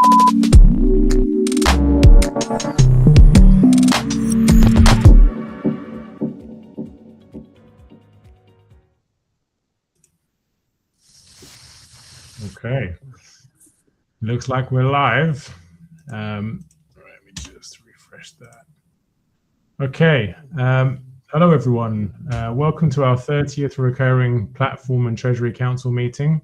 Okay, looks like we're live. Let me just refresh that. Okay, hello everyone. Welcome to our 30th recurring Platform and Treasury Council meeting.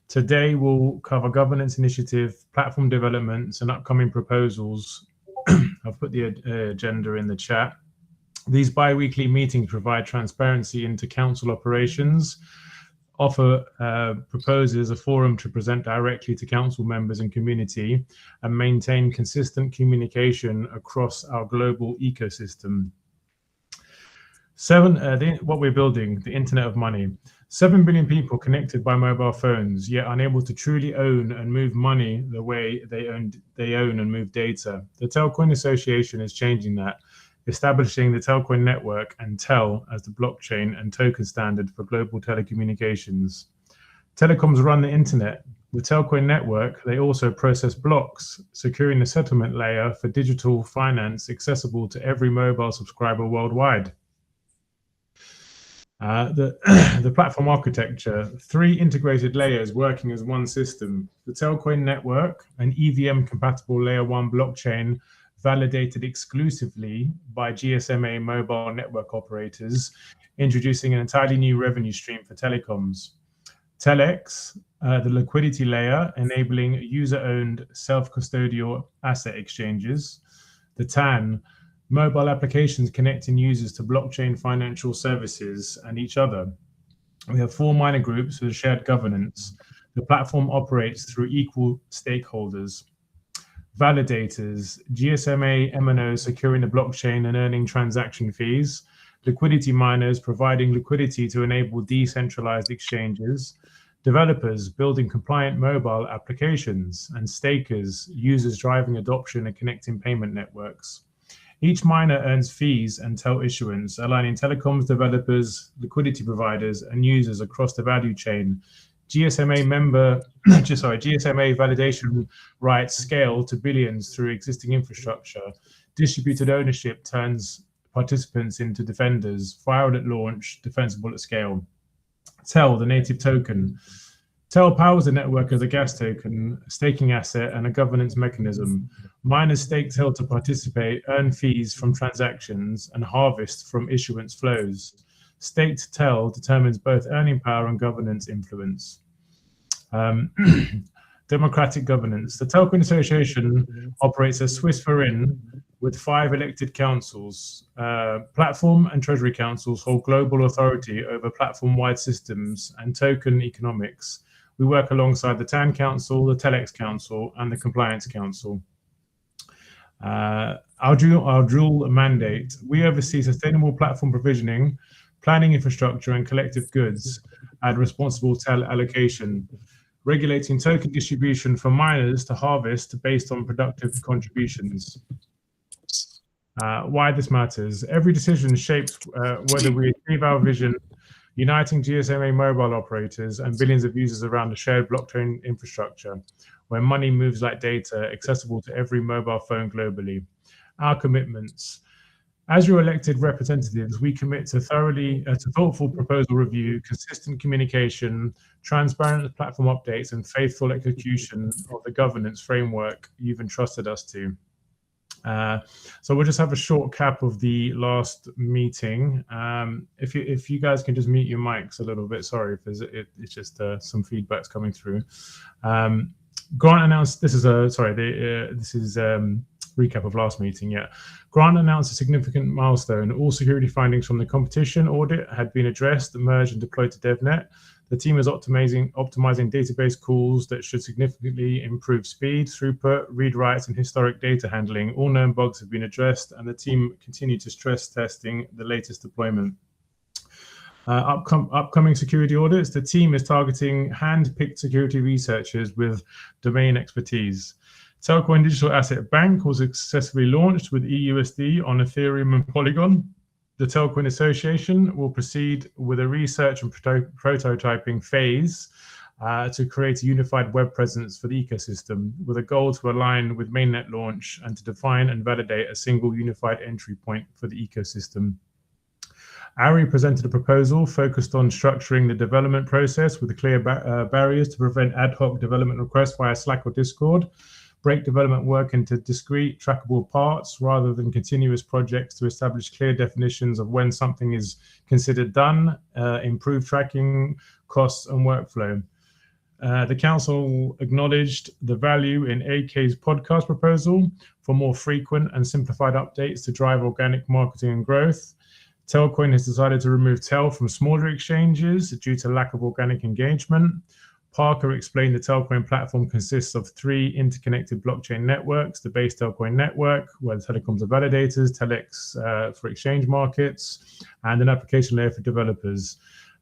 Today we'll cover governance initiative, platform developments and upcoming proposals. I've put the agenda in the chat. These bi-weekly meetings provide transparency into council operations, offer proposers a forum to present directly to council members and community, and maintain consistent communication across our global ecosystem. What we're building, the Internet of Money. 7 billion people connected by mobile phones, yet unable to truly own and move money the way they own and move data. The Telcoin Association is changing that, establishing the Telcoin Network and TEL as the blockchain and token standard for global telecommunications. Telecoms run the internet. With Telcoin Network, they also process blocks, securing the settlement layer for digital finance accessible to every mobile subscriber worldwide. The platform architecture, 3 integrated layers working as one system. The Telcoin Network, an EVM-compatible Layer 1 blockchain validated exclusively by GSMA mobile network operators, introducing an entirely new revenue stream for telecoms. Telex, the liquidity layer, enabling user-owned self-custodial asset exchanges. The TAN, mobile applications connecting users to blockchain financial services and each other. We have 4 minor groups with shared governance. The platform operates through equal stakeholders. Validators, GSMA MNOs securing the blockchain and earning transaction fees. Liquidity miners providing liquidity to enable decentralized exchanges. Developers building compliant mobile applications. And stakers, users driving adoption and connecting payment networks. Each miner earns fees and TEL issuance, aligning telecoms developers, liquidity providers, and users across the value chain. GSMA validation rights scale to billions through existing infrastructure. Distributed ownership turns participants into defenders, fired at launch, defensible at scale. TEL, the native token. TEL powers the network as a gas token, staking asset, and a governance mechanism. Miners stake TEL to participate, earn fees from transactions, and harvest from issuance flows. Staked TEL determines both earning power and governance influence. Democratic governance. The Telcoin Association operates as Swiss foreign with 5 elected councils. Platform and Treasury councils hold global authority over platform-wide systems and token economics. We work alongside the TAN Council, the Telex Council, and the Compliance Council. Our dual mandate. We oversee sustainable platform provisioning, planning infrastructure, and collective goods, and responsible TEL allocation, regulating token distribution for miners to harvest based on productive contributions. Why this matters. Every decision shapes whether we achieve our vision, uniting GSMA mobile operators and billions of users around a shared blockchain infrastructure, where money moves like data, accessible to every mobile phone globally. Our commitments. As your elected representatives, we commit to thoughtful proposal review, consistent communication, transparent platform updates, and faithful execution of the governance framework you've entrusted us to. So we'll just have a short cap of the last meeting. If you guys can just mute your mics a little bit. Sorry if it's just some feedback's coming through. Grant announced this is recap of last meeting. Yeah, Grant announced a significant milestone. All security findings from the competition audit had been addressed, merged, and deployed to DevNet. The team is optimizing database calls that should significantly improve speed, throughput, read writes, and historic data handling. All known bugs have been addressed, and the team continued to stress testing the latest deployment. Upcoming security audits. The team is targeting hand-picked security researchers with domain expertise. Telcoin Digital Asset Bank was successfully launched with EUSD on Ethereum and Polygon. The Telcoin Association will proceed with a research and prototyping phase to create a unified web presence for the ecosystem, with a goal to align with mainnet launch and to define and validate a single unified entry point for the ecosystem. Ari presented a proposal focused on structuring the development process with clear barriers to prevent ad hoc development requests via Slack or Discord, break development work into discrete, trackable parts rather than continuous projects to establish clear definitions of when something is considered done, improve tracking, costs, and workflow. The council acknowledged the value in AK's podcast proposal for more frequent and simplified updates to drive organic marketing and growth. Telcoin has decided to remove TEL from smaller exchanges due to lack of organic engagement. Parker explained the Telcoin platform consists of 3 interconnected blockchain networks: the base Telcoin network, where the telecoms are validators, Telex for exchange markets, and an application layer for developers.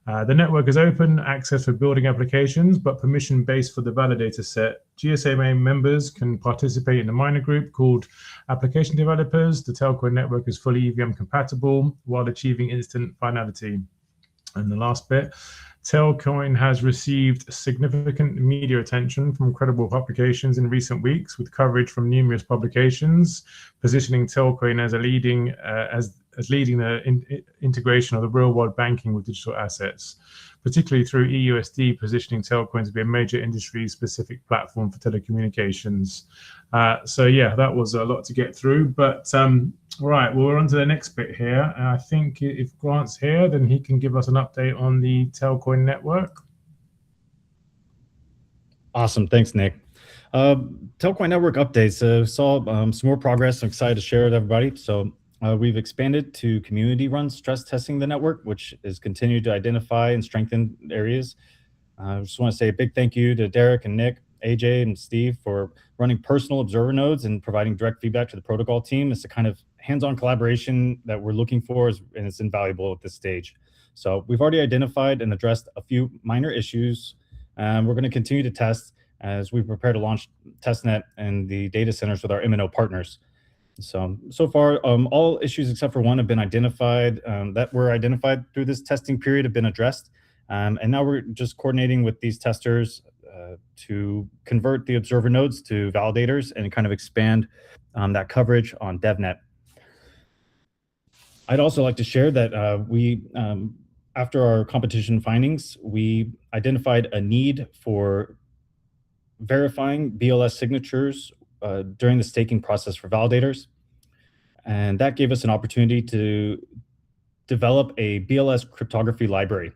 The network is open access for building applications, but permission-based for the validator set. GSMA members can participate in a minor group called Application Developers. The Telcoin network is fully EVM compatible while achieving instant finality. And the last bit, Telcoin has received significant media attention from credible publications in recent weeks, with coverage from numerous publications positioning Telcoin as leading the integration of the real-world banking with digital assets, particularly through EUSD positioning Telcoin to be a major industry-specific platform for telecommunications. So yeah, that was a lot to get through, but right, well, we're on to the next bit here. I think if Grant's here, then he can give us an update on the Telcoin network. Awesome, thanks, Nick. Telcoin network updates. Saw some more progress. I'm excited to share with everybody. So we've expanded to community run stress testing the network, which is continued to identify and strengthen areas. I just want to say a big thank you to Derek and Nick, AJ and Steve for running personal observer nodes and providing direct feedback to the protocol team. It's the kind of hands-on collaboration that we're looking for, and it's invaluable at this stage. So we've already identified and addressed a few minor issues. We're going to continue to test as we prepare to launch testnet and the data centers with our MNO partners. So far, all issues except for one have been identified, that were identified through this testing period have been addressed. And now we're just coordinating with these testers to convert the observer nodes to validators and kind of expand that coverage on DevNet. I'd also like to share that we, after our competition findings, we identified a need for verifying BLS signatures during the staking process for validators. And that gave us an opportunity to develop a BLS cryptography library.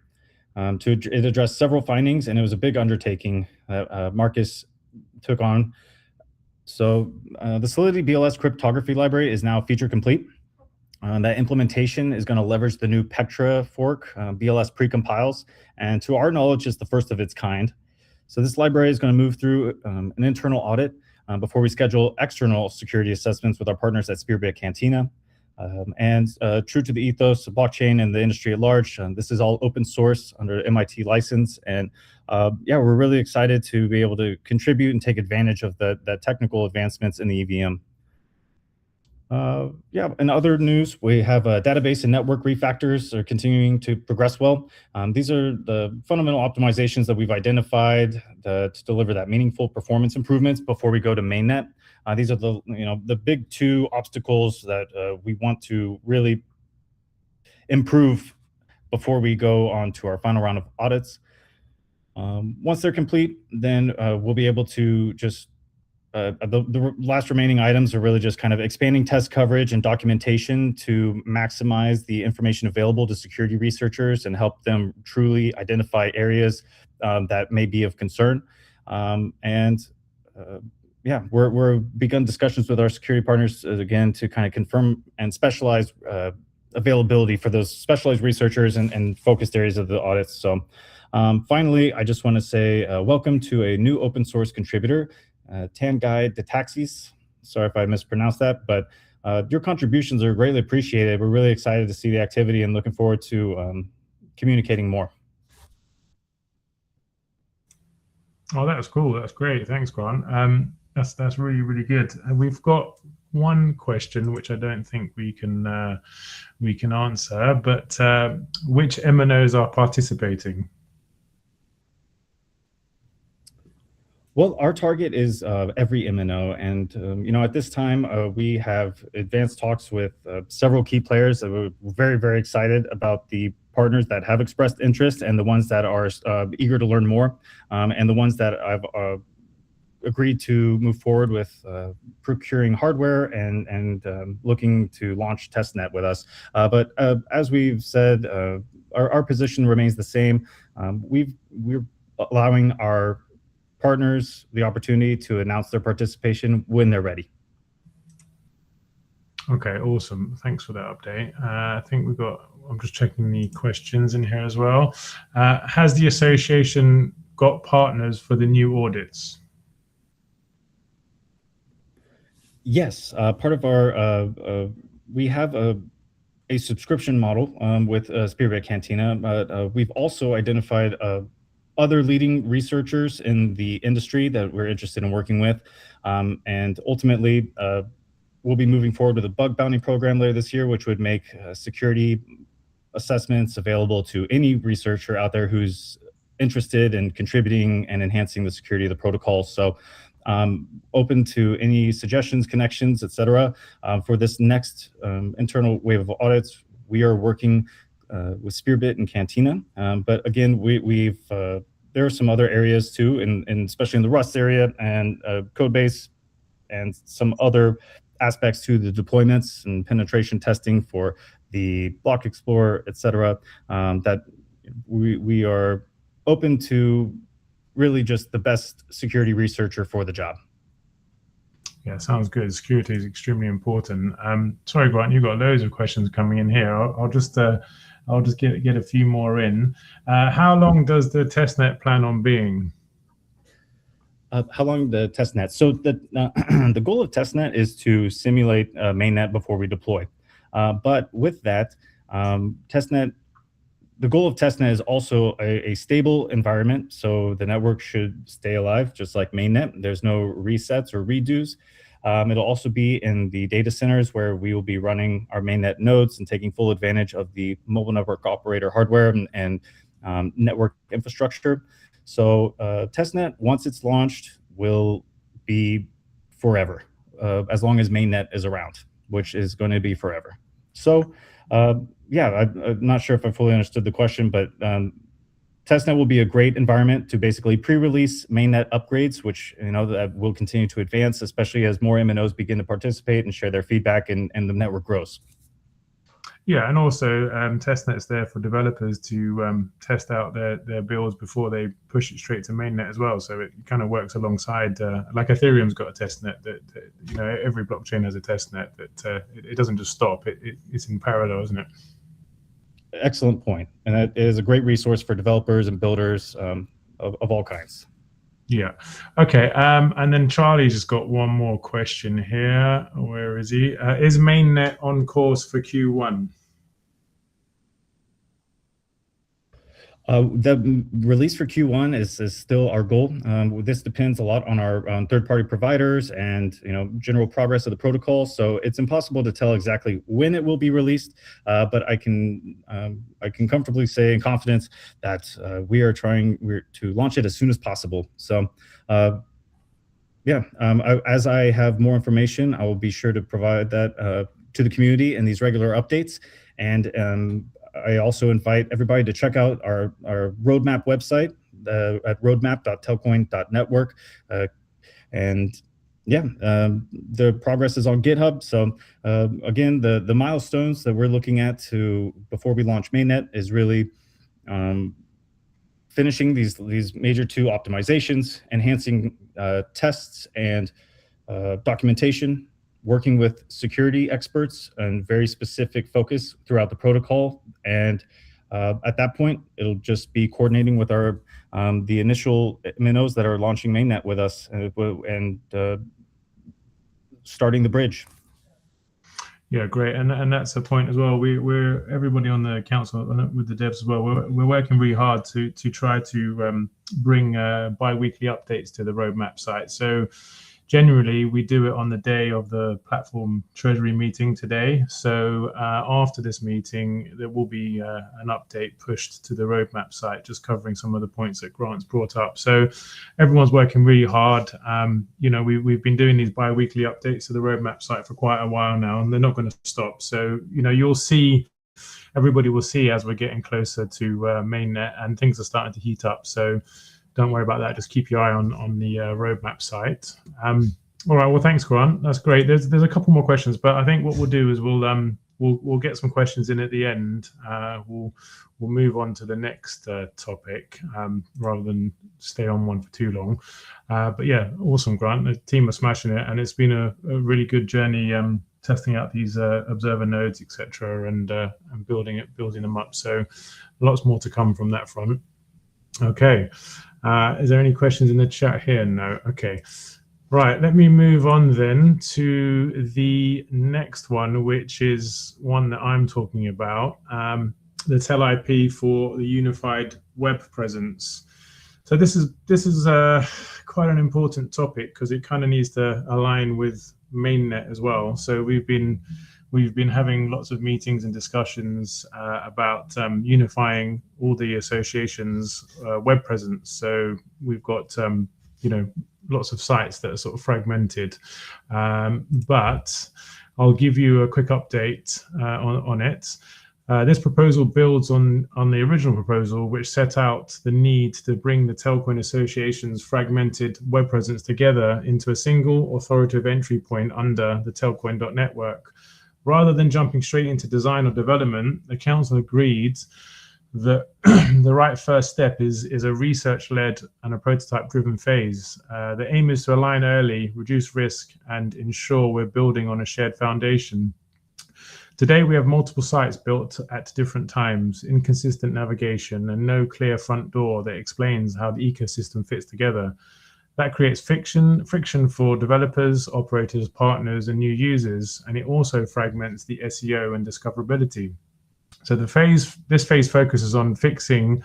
It addressed several findings, and it was a big undertaking that Marcus took on. So the Solidity BLS cryptography library is now feature complete. That implementation is going to leverage the new Petra fork, BLS precompiles, and to our knowledge, is the first of its kind. So this library is going to move through an internal audit before we schedule external security assessments with our partners at Spearbit Cantina. And true to the ethos of blockchain and the industry at large, this is all open source under MIT license. And yeah, we're really excited to be able to contribute and take advantage of the technical advancements in the EVM. Yeah, in other news, we have database and network refactors are continuing to progress well. These are the fundamental optimizations that we've identified to deliver that meaningful performance improvements before we go to mainnet. These are the big 2 obstacles that we want to really improve before we go on to our final round of audits. Once they're complete, then we'll be able to just the last remaining items are really just kind of expanding test coverage and documentation to maximize the information available to security researchers and help them truly identify areas that may be of concern. Yeah, we're begun discussions with our security partners again to kind of confirm and specialize availability for those specialized researchers and focused areas of the audits. So finally, I just want to say welcome to a new open source contributor, Tanguy Detaxis. Sorry if I mispronounced that, but your contributions are greatly appreciated. We're really excited to see the activity and looking forward to communicating more. Oh, that was cool. That's great. Thanks, Grant. That's really, really good. And we've got one question which I don't think we can answer, but which MNOs are participating? Well, our target is every MNO, and at this time we have advanced talks with several key players. We're very, very excited about the partners that have expressed interest and the ones that are eager to learn more, and the ones that I've agreed to move forward with procuring hardware and looking to launch testnet with us. But as we've said, our position remains the same. We're allowing our partners the opportunity to announce their participation when they're ready. Okay, awesome. Thanks for that update. I think I'm just checking the questions in here as well. Has the association got partners for the new audits? Yes, part of our, we have a subscription model with Spearbit Cantina, but we've also identified other leading researchers in the industry that we're interested in working with. And ultimately, we'll be moving forward with a bug bounty program later this year, which would make security assessments available to any researcher out there who's interested in contributing and enhancing the security of the protocol. So open to any suggestions, connections, etc. For this next internal wave of audits, we are working with Spearbit and Cantina. But again, there are some other areas too, and especially in the Rust area and code base and some other aspects to the deployments and penetration testing for the block explorer, etc. That we are open to really just the best security researcher for the job. Yeah, sounds good. Security is extremely important. Sorry, Grant, you've got loads of questions coming in here. I'll just get a few more in. How long does the testnet plan on being? How long the testnet? So the goal of testnet is to simulate mainnet before we deploy. But with that, testnet, the goal of testnet is also a stable environment. So the network should stay alive, just like mainnet. There's no resets or redos. It'll also be in the data centers where we will be running our mainnet nodes and taking full advantage of the mobile network operator hardware and network infrastructure. So testnet, once it's launched, will be forever, as long as mainnet is around, which is going to be forever. So yeah, I'm not sure if I fully understood the question, but testnet will be a great environment to basically pre-release mainnet upgrades, which that will continue to advance, especially as more MNOs begin to participate and share their feedback and the network grows. Yeah, and also testnet's there for developers to test out their builds before they push it straight to mainnet as well. So it kind of works alongside, like Ethereum's got a testnet that every blockchain has a testnet that it doesn't just stop. It's in parallel, isn't it? Excellent point, and that is a great resource for developers and builders of all kinds. Yeah. Okay. And then Charlie just got one more question here. Where is he? Is mainnet on course for Q1? The release for Q1 is still our goal. This depends a lot on our third-party providers and general progress of the protocol. So it's impossible to tell exactly when it will be released, but I can comfortably say in confidence that we're trying to launch it as soon as possible. So yeah, as I have more information, I will be sure to provide that to the community in these regular updates. And I also invite everybody to check out our roadmap website at roadmap.telcoin.network. And yeah, the progress is on GitHub. So again, the milestones that we're looking at before we launch mainnet is really finishing these major two optimizations, enhancing tests and documentation, working with security experts and very specific focus throughout the protocol. And at that point, it'll just be coordinating with our the initial MNOs that are launching mainnet with us and starting the bridge. Yeah, great, and that's the point as well. We're everybody on the council with the devs as well. We're working really hard to try to bring bi-weekly updates to the roadmap site. So generally we do it on the day of the platform Treasury meeting today. So after this meeting, there will be an update pushed to the roadmap site, just covering some of the points that Grant's brought up. So everyone's working really hard. We've been doing these bi-weekly updates to the roadmap site for quite a while now, and they're not going to stop. So you'll see, everybody will see as we're getting closer to mainnet, and things are starting to heat up. So don't worry about that. Just keep your eye on the roadmap site. All right. Well, thanks, Grant. That's great. There's a couple more questions, but I think what we'll do is we'll get some questions in at the end. We'll move on to the next topic rather than stay on one for too long. But yeah, awesome, Grant. The team are smashing it, and it's been a really good journey testing out these observer nodes, etc., and building them up. So lots more to come from that front. Okay. Is there any questions in the chat here? No. Okay. Right. Let me move on then to the next one, which is one that I'm talking about, the TELIP for the unified web presence. So this is quite an important topic because it kind of needs to align with mainnet as well. So we've been having lots of meetings and discussions about unifying all the associations' web presence. So we've got lots of sites that are sort of fragmented, but I'll give you a quick update on it. This proposal builds on the original proposal, which set out the need to bring the Telcoin Association's fragmented web presence together into a single authoritative entry point under the Telcoin Network. Rather than jumping straight into design or development, the council agreed that the right first step is a research-led and a prototype-driven phase. The aim is to align early, reduce risk, and ensure we're building on a shared foundation. Today, we have multiple sites built at different times, inconsistent navigation, and no clear front door that explains how the ecosystem fits together. That creates friction for developers, operators, partners, and new users, and it also fragments the SEO and discoverability. So this phase focuses on fixing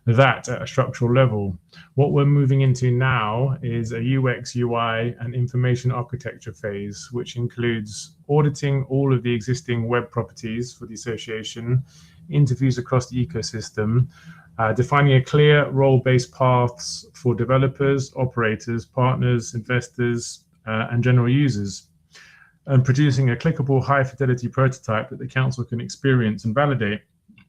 that at a structural level. What we're moving into now is a UX, UI, and information architecture phase, which includes auditing all of the existing web properties for the association, interviews across the ecosystem, defining a clear role-based paths for developers, operators, partners, investors, and general users, and producing a clickable high-fidelity prototype that the council can experience and validate.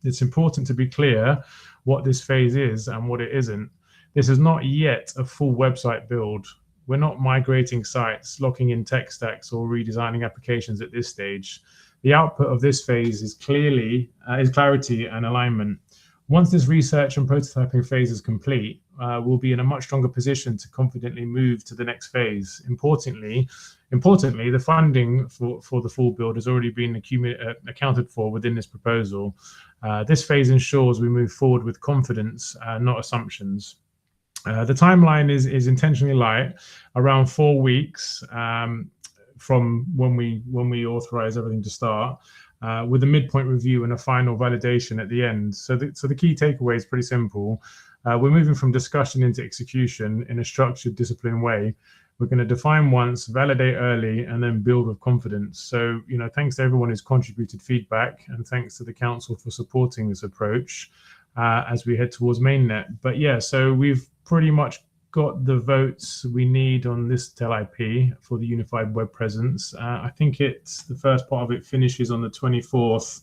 It's important to be clear what this phase is and what it isn't. This is not yet a full website build. We're not migrating sites, locking in tech stacks, or redesigning applications at this stage. The output of this phase is clarity and alignment. Once this research and prototyping phase is complete, we'll be in a much stronger position to confidently move to the next phase. Importantly, the funding for the full build has already been accounted for within this proposal. This phase ensures we move forward with confidence, not assumptions. The timeline is intentionally light, around 4 weeks from when we authorize everything to start, with a midpoint review and a final validation at the end. So the key takeaway is pretty simple. We're moving from discussion into execution in a structured, disciplined way. We're going to define once, validate early, and then build with confidence. So, thanks to everyone who's contributed feedback, and thanks to the council for supporting this approach as we head towards mainnet. But yeah, so we've pretty much got the votes we need on this TELIP for the unified web presence. I think the first part of it finishes on the 24th,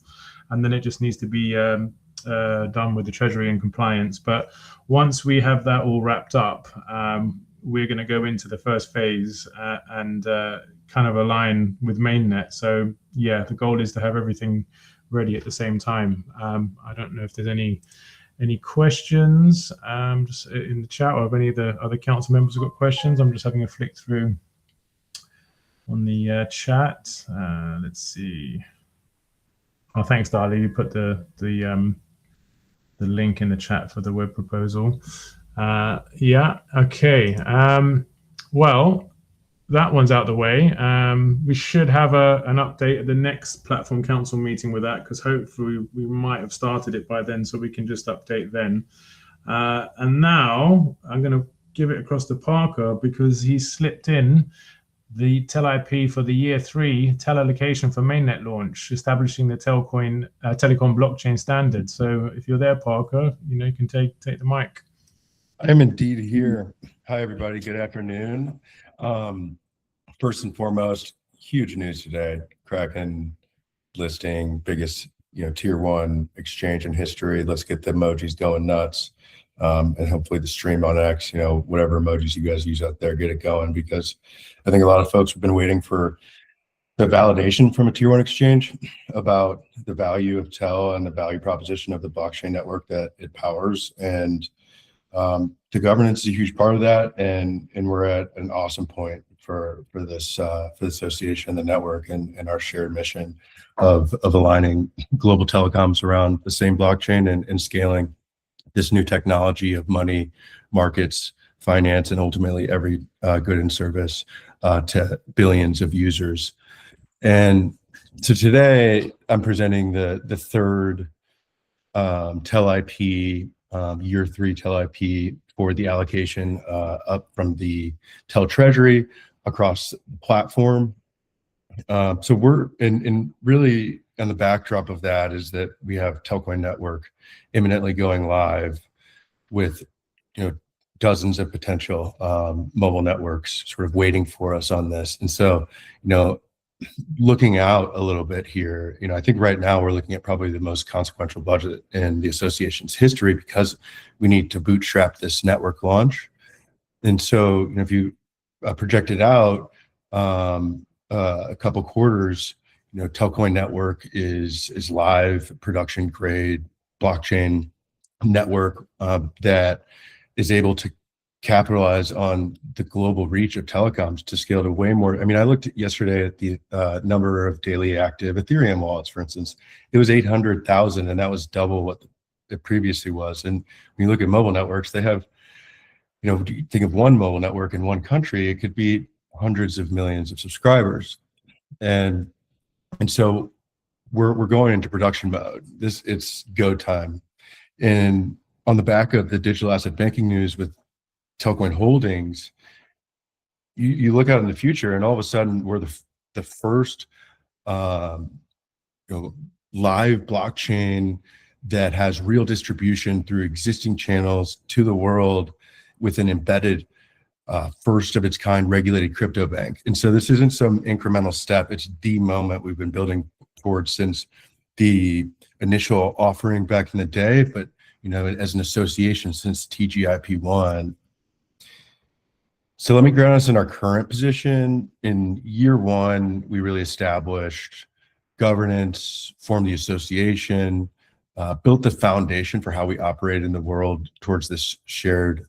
and then it just needs to be done with the Treasury and compliance. But once we have that all wrapped up, we're going to go into the first phase and kind of align with mainnet. So yeah, the goal is to have everything ready at the same time. I don't know if there's any questions just in the chat, or if any of the other council members have got questions. I'm just having a flick through on the chat. Let's see. Oh, thanks, Dali. You put the link in the chat for the web proposal. Yeah, okay. Well, that one's out the way. We should have an update at the next platform council meeting with that, because hopefully we might have started it by then, so we can just update then. And now I'm going to give it across to Parker because he slipped in the TELIP for the year 3 TEL allocation for mainnet launch, establishing the Telecom blockchain standard. So if you're there, Parker, you can take the mic. I am indeed here. Hi, everybody. Good afternoon. First and foremost, huge news today. Kraken Listing, biggest tier 1 exchange in history. Let's get the emojis going nuts. And hopefully the stream on X, whatever emojis you guys use out there, get it going, because I think a lot of folks have been waiting for the validation from a tier 1 exchange about the value of TEL and the value proposition of the blockchain network that it powers. And the governance is a huge part of that. And we're at an awesome point for this for the association, the network, and our shared mission of aligning global telecoms around the same blockchain and scaling this new technology of money, markets, finance, and ultimately every good and service to billions of users. And so today I'm presenting the third TELIP, year 3 TELIP for the allocation up from the TEL Treasury across the platform. So we're in really on the backdrop of that is that we have Telcoin Network imminently going live with dozens of potential mobile networks sort of waiting for us on this. And so looking out a little bit here, I think right now we're looking at probably the most consequential budget in the association's history, because we need to bootstrap this network launch. And so if you project it out a couple quarters, Telcoin Network is live, production grade blockchain network that is able to capitalize on the global reach of telecoms to scale to way more. I mean, I looked yesterday at the number of daily active Ethereum wallets, for instance. It was 800,000, and that was double what it previously was. And when you look at mobile networks, they have, you think of one mobile network in one country, it could be hundreds of millions of subscribers. And so we're going into production mode. It's go time. And on the back of the digital asset banking news with Telcoin Holdings, you look out in the future, and all of a sudden we're the first live blockchain that has real distribution through existing channels to the world with an embedded first of its kind regulated crypto bank. And so this isn't some incremental step. It's the moment we've been building towards since the initial offering back in the day, but as an association since TGIP1. So let me ground us in our current position. In year 1, we really established governance, formed the association, built the foundation for how we operate in the world towards this shared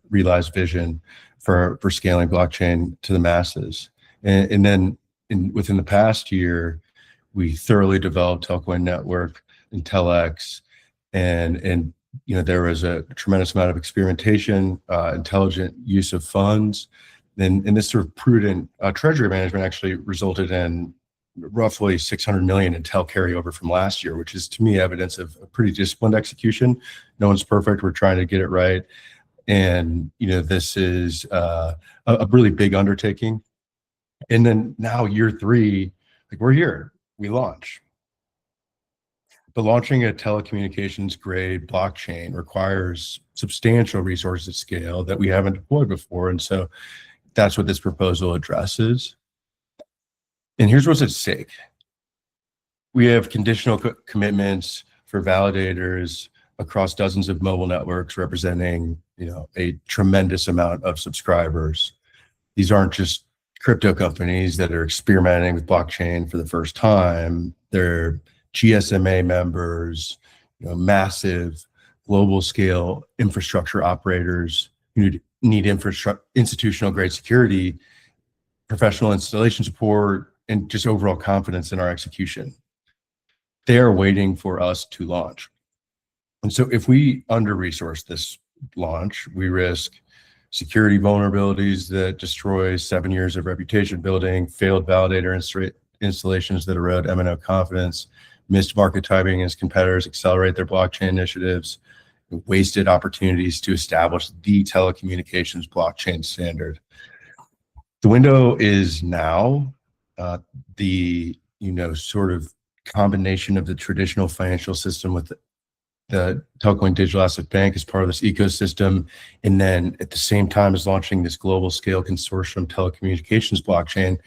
realized vision for scaling blockchain to the masses. And then within the past year, we thoroughly developed Telcoin Network and TELX, and there was a tremendous amount of experimentation, intelligent use of funds, and this sort of prudent treasury management actually resulted in roughly 600 million in TEL carryover from last year, which is to me evidence of a pretty disciplined execution. No one's perfect. We're trying to get it right. And, this is a really big undertaking. And then now year 3, we're here, we launch. But launching a telecommunications grade blockchain requires substantial resources at scale that we haven't deployed before. And so that's what this proposal addresses. And here's what's at stake. We have conditional commitments for validators across dozens of mobile networks representing, a tremendous amount of subscribers. These aren't just crypto companies that are experimenting with blockchain for the first time. They're GSMA members, massive global scale infrastructure operators who need institutional grade security, professional installation support, and just overall confidence in our execution. They are waiting for us to launch. And so if we under-resource this launch, we risk security vulnerabilities that destroy 7 years of reputation building, failed validator installations that erode MNO confidence, missed market timing as competitors accelerate their blockchain initiatives, wasted opportunities to establish the telecommunications blockchain standard. The window is now. The sort of combination of the traditional financial system with the Telcoin Digital Asset Bank as part of this ecosystem, and then at the same time as launching this global scale consortium telecommunications blockchain,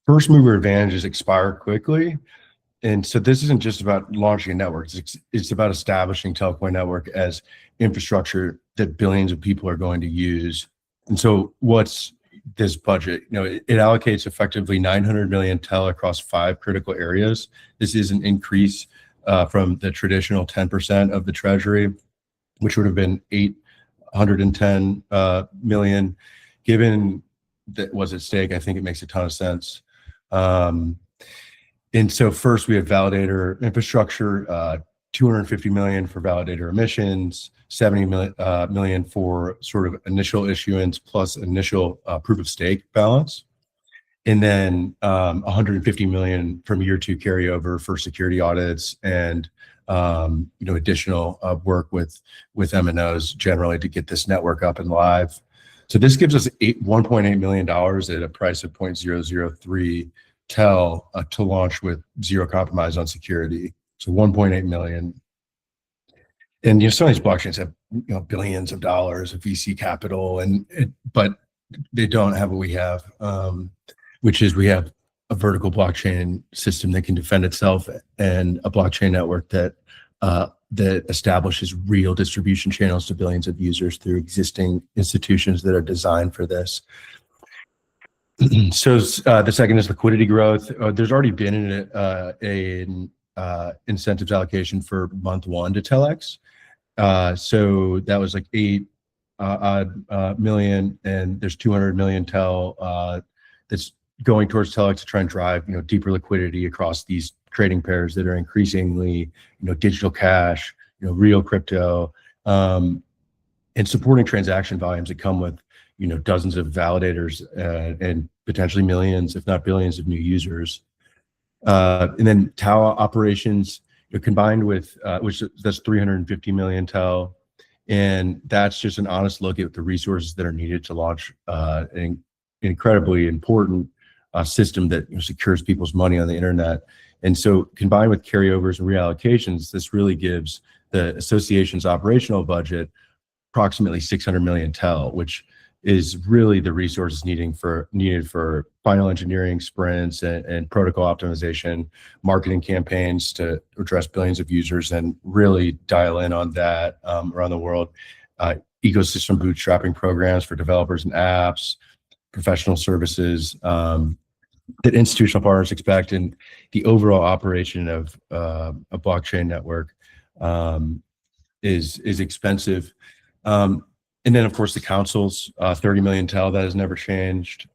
first mover advantages expire quickly. And so this isn't just about launching a network, it's about establishing Telcoin Network as infrastructure that billions of people are going to use. And so what's this budget? It allocates effectively 900 million TEL across 5 critical areas. This is an increase from the traditional 10% of the Treasury, which would have been 810 million. Given that was at stake, I think it makes a ton of sense. And so first we have validator infrastructure, 250 million for validator emissions, 70 million for sort of initial issuance plus initial proof of stake balance. And then 150 million from year 2 carryover for security audits and additional work with MNOs generally to get this network up and live. So this gives us $1.8 million at a price of 0.003 TEL to launch with zero compromise on security. So 1.8 million. And some of these blockchains have billions of dollars of VC capital, but they don't have what we have, which is we have a vertical blockchain system that can defend itself and a blockchain network that establishes real distribution channels to billions of users through existing institutions that are designed for this. So the second is liquidity growth. There's already been an incentives allocation for month 1 to Telex. So that was like 8 million, and there's 200 million TEL that's going towards Telex to try and drive deeper liquidity across these trading pairs that are increasingly digital cash, real crypto, and supporting transaction volumes that come with dozens of validators and potentially millions, if not billions, of new users. And then TAO operations combined with that's 350 million TEL, and that's just an honest look at the resources that are needed to launch an incredibly important system that secures people's money on the internet. And so combined with carryovers and reallocations, this really gives the association's operational budget approximately 600 million TEL, which is really the resources needed for final engineering sprints and protocol optimization, marketing campaigns to address billions of users and really dial in on that around the world, ecosystem bootstrapping programs for developers and apps, professional services that institutional partners expect, and the overall operation of a blockchain network is expensive. And then, of course, the councils, 30 million TEL, that has never changed.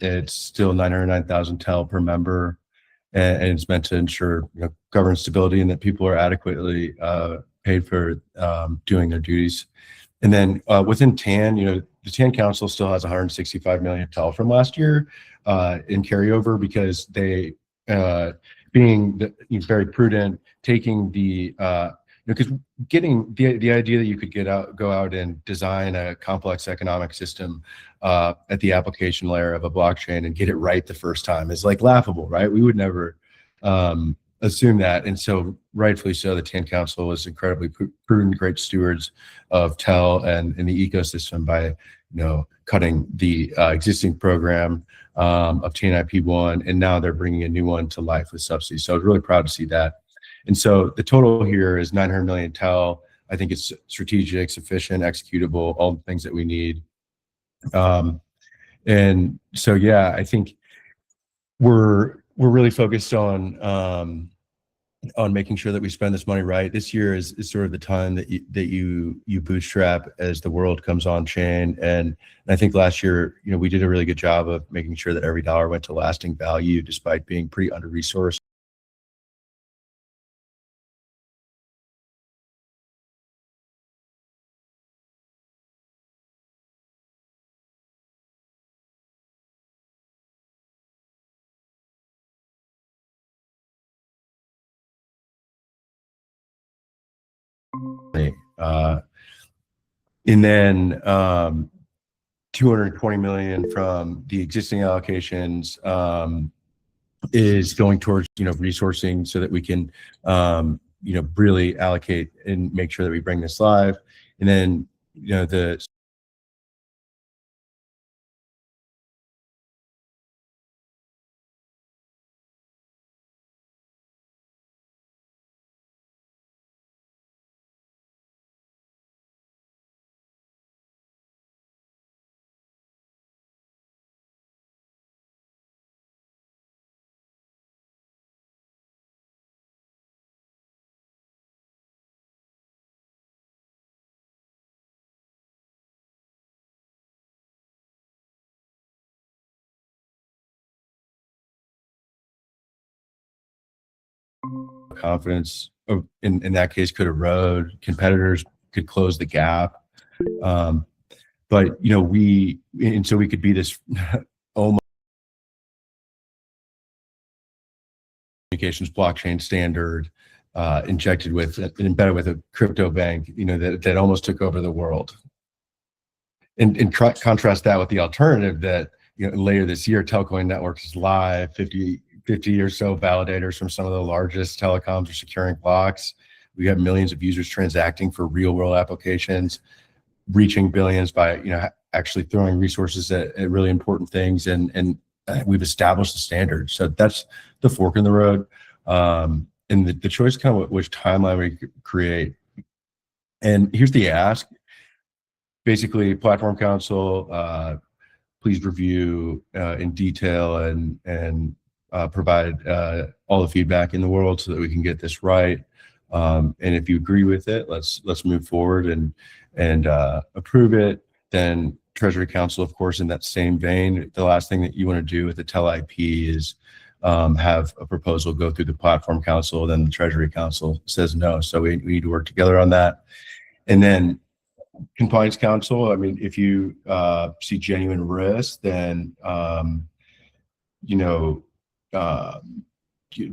It's still 909,000 TEL per member, and it's meant to ensure governance stability and that people are adequately paid for doing their duties. And then within TAN, the TAN Council still has 165 million TEL from last year in carryover because they, being very prudent, taking the because getting the idea that you could go out and design a complex economic system at the application layer of a blockchain and get it right the first time is like laughable, right? We would never assume that. And so rightfully so, the TAN Council was incredibly prudent, great stewards of TEL and in the ecosystem by cutting the existing program of TAN-IP1, and now they're bringing a new one to life with subsidies. So I was really proud to see that. And so the total here is 900 million TEL. I think it's strategic, sufficient, executable, all the things that we need. And so, yeah, I think we're really focused on making sure that we spend this money right. This year is sort of the time that you bootstrap as the world comes on chain. And I think last year, we did a really good job of making sure that every dollar went to lasting value despite being pretty under-resourced. And then 220 million from the existing allocations is going towards, resourcing so that we can, really allocate and make sure that we bring this live. And then, the confidence in that case could erode. Competitors could close the gap. But so we could be this almost communications blockchain standard embedded with a crypto bank, that almost took over the world. And contrast that with the alternative that later this year, Telcoin Network is live. 50 or so validators from some of the largest telecoms are securing blocks. We have millions of users transacting for real world applications, reaching billions by actually throwing resources at really important things, and we've established the standard. So that's the fork in the road, and the choice kind of which timeline we create. And here's the ask. Basically, Platform Council, please review in detail and provide all the feedback in the world so that we can get this right. And if you agree with it, let's move forward and approve it. Then Treasury Council, of course, in that same vein, the last thing that you want to do with the TELIP is have a proposal go through the Platform Council, then the Treasury Council says no. So we need to work together on that. And then Compliance Council, I mean, if you see genuine risk, then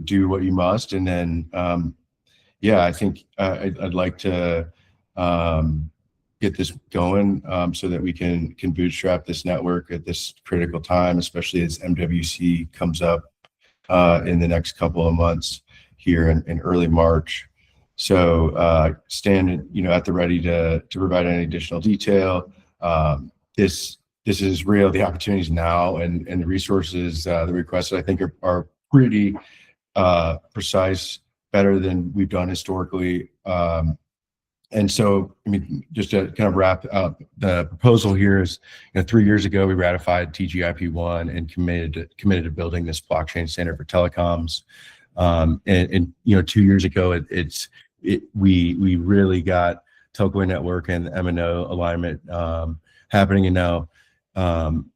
do what you must. And then I think I'd like to get this going so that we can bootstrap this network at this critical time, especially as MWC comes up in the next couple of months here in early March. So stand at the ready to provide any additional detail. This is real. The opportunities now and the resources the requested, I think, are pretty precise, better than we've done historically. And so, I mean, just to kind of wrap up the proposal here is, 3 years ago, we ratified TGIP1 and committed to building this blockchain standard for telecoms. And 2 years ago, we really got Telcoin Network and MNO alignment happening. And now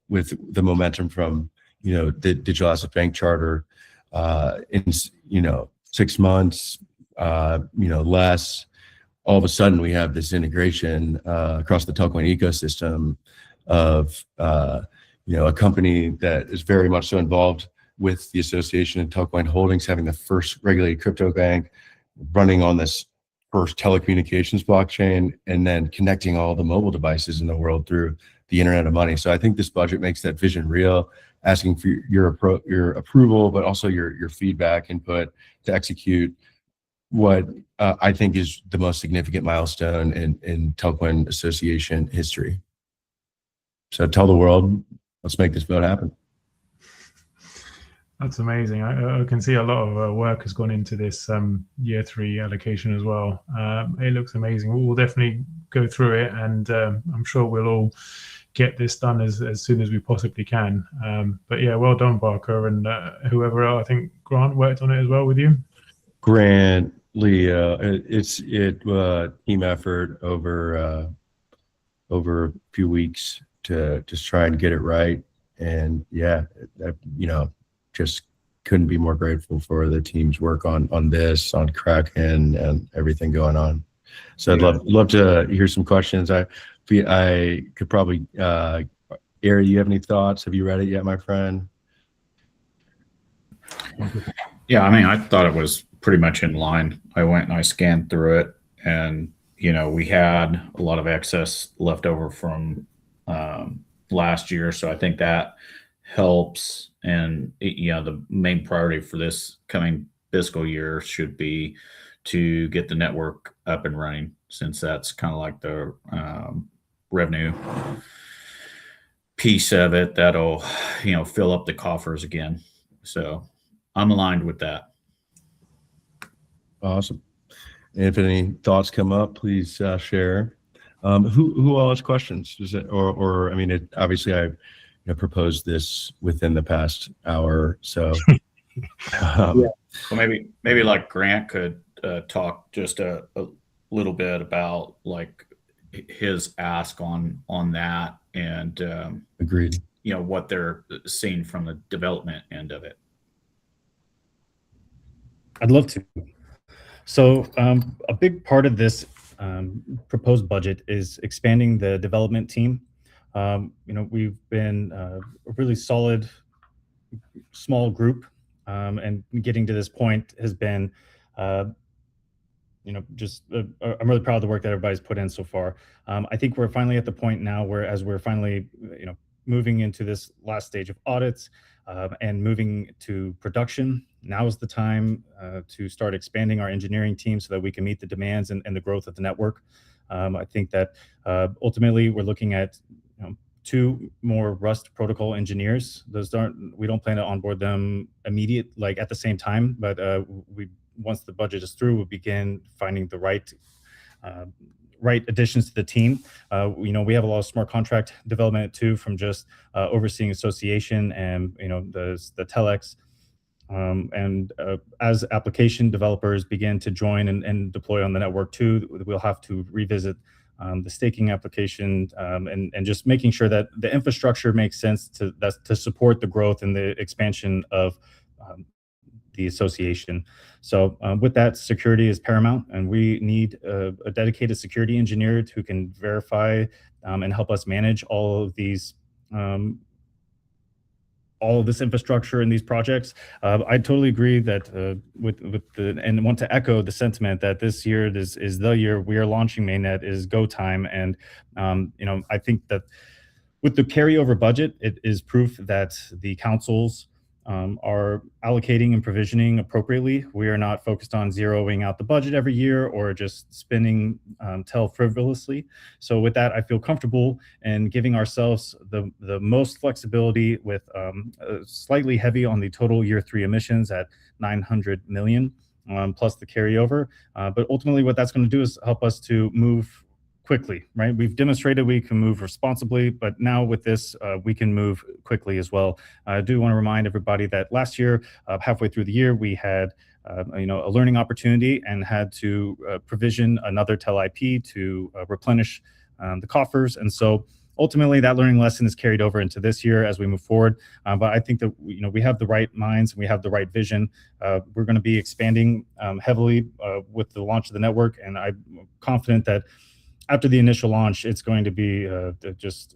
with the momentum from, the Digital Asset Bank Charter in, 6 months, less, all of a sudden we have this integration across the Telcoin ecosystem of, a company that is very much so involved with the association and Telcoin Holdings having the first regulated crypto bank, running on this first telecommunications blockchain, and then connecting all the mobile devices in the world through the Internet of Money. So I think this budget makes that vision real, asking for your approval, but also your feedback, input to execute what I think is the most significant milestone in Telcoin Association history. So tell the world, let's make this vote happen. That's amazing. I can see a lot of work has gone into this year 3 allocation as well. It looks amazing. We'll definitely go through it, and I'm sure we'll all get this done as soon as we possibly can. But yeah, well done, Barker, and whoever else. I think Grant worked on it as well with you. Grant, Leo, it's team effort over a few weeks to just try and get it right. And just couldn't be more grateful for the team's work on this, on Kraken, and everything going on. So I'd love to hear some questions. I could probably, Ari, you have any thoughts? Have you read it yet, my friend? Yeah, I mean, I thought it was pretty much in line. I went and I scanned through it, and we had a lot of excess left over from last year. So I think that helps. And, the main priority for this coming fiscal year should be to get the network up and running, since that's kind of like the revenue piece of it that'll, fill up the coffers again. So I'm aligned with that. Awesome. And if any thoughts come up, please share. Who all has questions? Is it, or I mean, obviously I proposed this within the past hour, so. Well, maybe like Grant could talk just a little bit about like his ask on that, and agreed. What they're seeing from the development end of it. I'd love to. So a big part of this proposed budget is expanding the development team. We've been a really solid, small group, and getting to this point has been, I'm really proud of the work that everybody's put in so far. I think we're finally at the point now where, as we're finally, moving into this last stage of audits and moving to production, now is the time to start expanding our engineering team so that we can meet the demands and the growth of the network. I think that ultimately we're looking at 2 more Rust protocol engineers. We don't plan to onboard them at the same time, but once the budget is through, we'll begin finding the right additions to the team. We have a lot of smart contract development too, from just overseeing association and the telex. As application developers begin to join and deploy on the network too, we'll have to revisit the staking application, and just making sure that the infrastructure makes sense to support the growth and the expansion of the association. So with that, security is paramount, and we need a dedicated security engineer who can verify and help us manage all of these all of this infrastructure and these projects. I totally agree that and want to echo the sentiment that this year is the year we are launching mainnet, is go time. And I think that with the carryover budget, it is proof that the councils are allocating and provisioning appropriately. We are not focused on zeroing out the budget every year or just spending TEL frivolously. So with that, I feel comfortable in giving ourselves the most flexibility, with slightly heavy on the total year 3 emissions at 900 million plus the carryover. But ultimately what that's going to do is help us to move quickly, right? We've demonstrated we can move responsibly, but now with this, we can move quickly as well. I do want to remind everybody that last year, halfway through the year, we had a learning opportunity and had to provision another TELIP to replenish the coffers. And so ultimately that learning lesson is carried over into this year as we move forward. But I think that we have the right minds and we have the right vision. We're going to be expanding heavily with the launch of the network, and I'm confident that after the initial launch, it's going to be just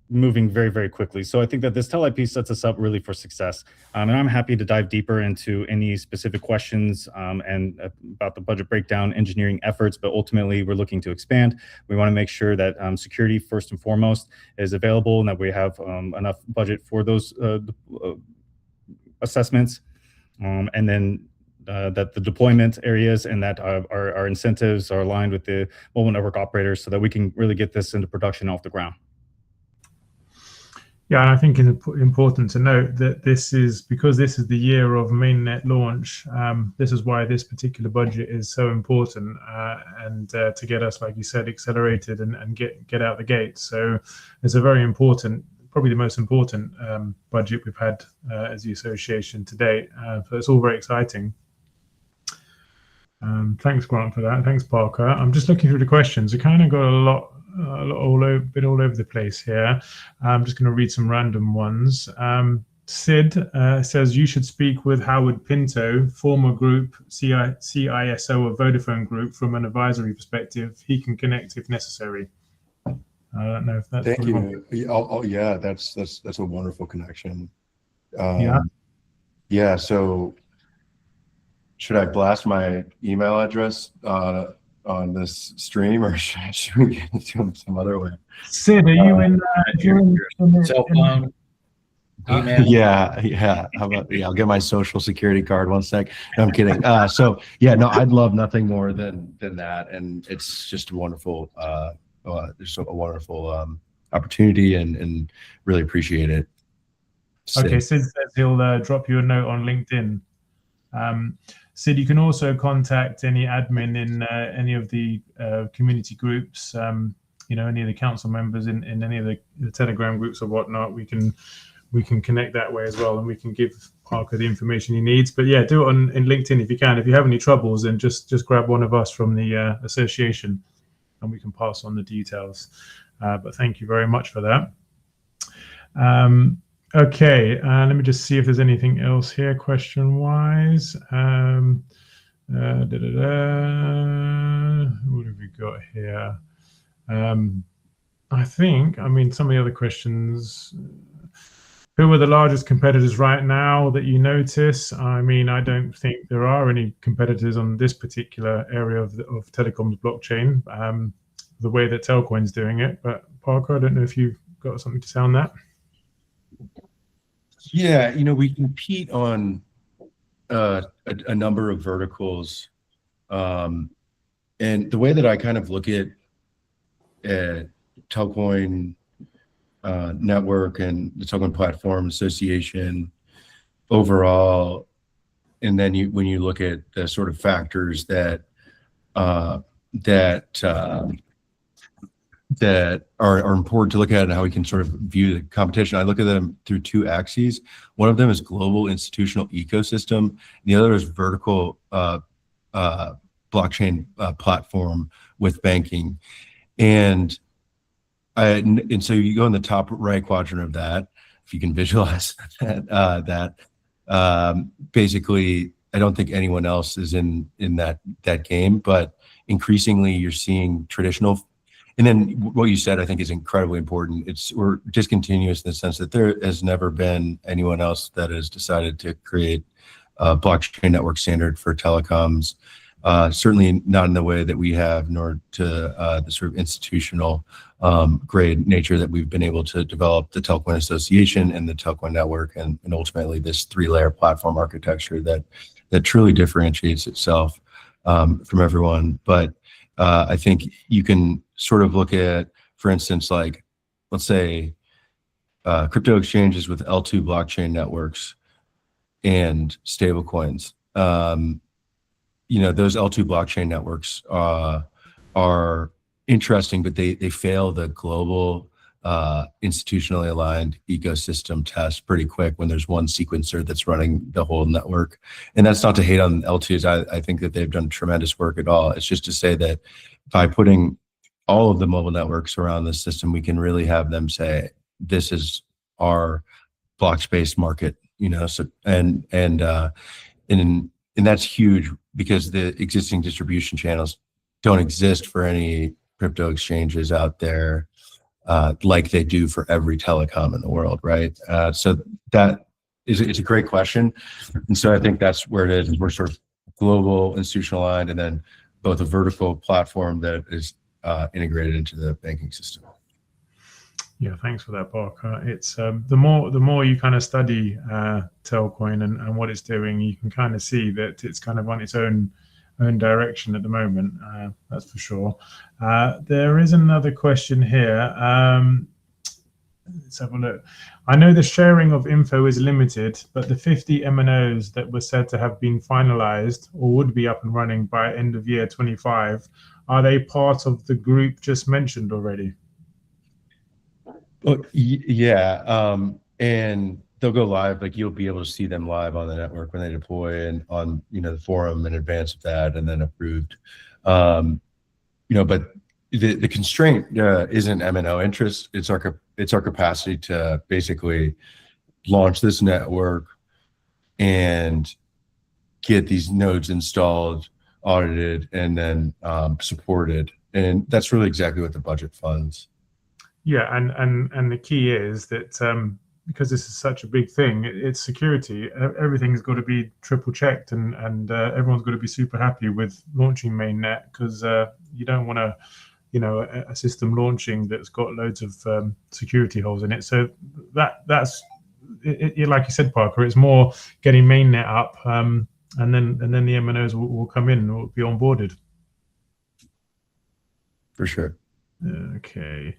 moving very, very quickly. So I think that this TELIP sets us up really for success. And I'm happy to dive deeper into any specific questions and about the budget breakdown, engineering efforts, but ultimately we're looking to expand. We want to make sure that security, first and foremost, is available, and that we have enough budget for those assessments. And then that the deployment areas and that our incentives are aligned with the mobile network operators, so that we can really get this into production off the ground. Yeah, and I think it's important to note that because this is the year of mainnet launch. This is why this particular budget is so important, and to get us, like you said, accelerated and get out the gate. So it's a very important, probably the most important budget we've had as the association to date. So it's all very exciting. Thanks, Grant, for that. Thanks, Parker. I'm just looking through the questions. We kind of got a bit all over the place here. I'm just going to read some random ones. Sid says you should speak with Howard Pinto, former group CISO of Vodafone Group, from an advisory perspective. He can connect if necessary. I don't know if that's. Thank you. Yeah, that's a wonderful connection. Yeah. So should I blast my email address on this stream, or should we get into them some other way? Sid, are you in? Cell phone, email. Yeah. How about, I'll get my social security card one sec. No, I'm kidding. So yeah, no, I'd love nothing more than that, and it's just a wonderful, just a wonderful opportunity, and really appreciate it. Okay, Sid says he'll drop you a note on LinkedIn. Sid, you can also contact any admin in any of the community groups, any of the council members in any of the Telegram groups or whatnot. We can connect that way as well, and we can give Parker the information he needs. But yeah, do it in LinkedIn if you can. If you have any troubles, then just grab one of us from the association, and we can pass on the details. But thank you very much for that. Okay, let me just see if there's anything else here question-wise. What have we got here? I mean, some of the other questions. Who are the largest competitors right now that you notice? I mean, I don't think there are any competitors on this particular area of telecoms blockchain, the way that Telcoin's doing it. But Parker, I don't know if you've got something to say on that. Yeah, we compete on a number of verticals, and the way that I kind of look at Telcoin Network and the Telcoin Platform Association overall, and then when you look at the sort of factors that are important to look at and how we can sort of view the competition, I look at them through two axes. One of them is global institutional ecosystem, and the other is vertical blockchain platform with banking. And so you go in the top right quadrant of that, if you can visualize that, basically, I don't think anyone else is in that game, but increasingly you're seeing traditional. And then what you said, I think, is incredibly important. We're discontinuous in the sense that there has never been anyone else that has decided to create a blockchain network standard for telecoms. Certainly not in the way that we have, nor to the sort of institutional grade nature that we've been able to develop the Telcoin Association and the Telcoin Network, and ultimately this three-layer platform architecture that truly differentiates itself from everyone. But I think you can sort of look at, for instance, like, let's say crypto exchanges with L2 blockchain networks and stablecoins. Those L2 blockchain networks are interesting, but they fail the global institutionally aligned ecosystem test pretty quick when there's one sequencer that's running the whole network. And that's not to hate on L2s. I think that they've done tremendous work at all. It's just to say that by putting all of the mobile networks around the system, we can really have them say, this is our block-based market, so and that's huge, because the existing distribution channels don't exist for any crypto exchanges out there like they do for every telecom in the world, right? So it's a great question. And so I think that's where it is. We're sort of global, institutional aligned, and then both a vertical platform that is integrated into the banking system. Yeah, thanks for that, Parker. It's the more you kind of study Telcoin and what it's doing, you can kind of see that it's kind of on its own direction at the moment. That's for sure. There is another question here. Let's have a look. I know the sharing of info is limited, but the 50 MNOs that were said to have been finalized or would be up and running by end of year 25, are they part of the group just mentioned already? Well, yeah, and they'll go live. Like, you'll be able to see them live on the network when they deploy, and on the forum in advance of that, and then approved. But the constraint isn't MNO interest. It's our capacity to basically launch this network and get these nodes installed, audited, and then supported. And that's really exactly what the budget funds. Yeah, and the key is that because this is such a big thing, it's security. Everything's got to be triple checked, and everyone's got to be super happy with launching mainnet, because you don't want to, a system launching that's got loads of security holes in it. So that's it, like you said, Parker. It's more getting mainnet up, and then the MNOs will come in and will be onboarded. For sure. Okay.